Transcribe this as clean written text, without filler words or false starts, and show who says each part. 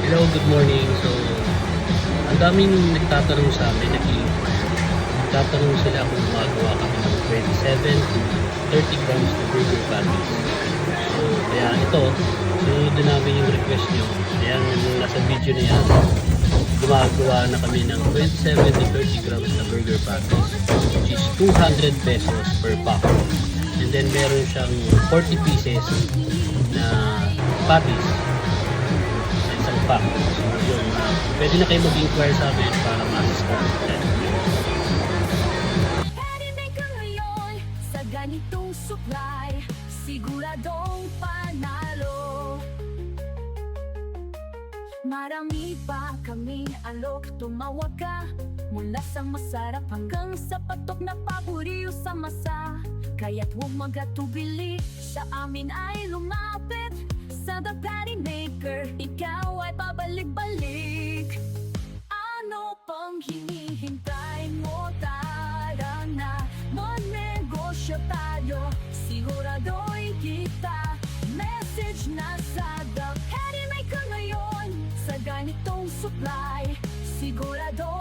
Speaker 1: Hello, good morning. So, ang daming nagtatanong sa amin, nag-i-inquire. Nagtatanong sila kung magawa kami ng 27 to 30 grams na burger patties. So, kaya ito, sinunod namin yung request nyo. Ayan, yung nasa video na yan, gumagawa na kami ng 27 to 30 grams na burger patties, which is 200 pesos per pack. And then, meron siyang 40 pieces na patties isang pack. So yun, pwede na kayo mag-inquire sa amin para ma-discount.
Speaker 2: Pwede ka ngayon sa ganitong supply, siguradong panalo. Marami pa kaming alok, tumawag ka. Mula sa masarap hanggang sa patok na paborito sa masa. Kaya't huwag magatubili, sa amin ay lumapit. Sa The Patty Maker, ikaw ay pabalik-balik. Ano pang hinihintay mo? Tara na, magnegosyo tayo. Sigurado'y kita. Message na sa The Patty Maker ngayon. Sa ganitong supply, sigurado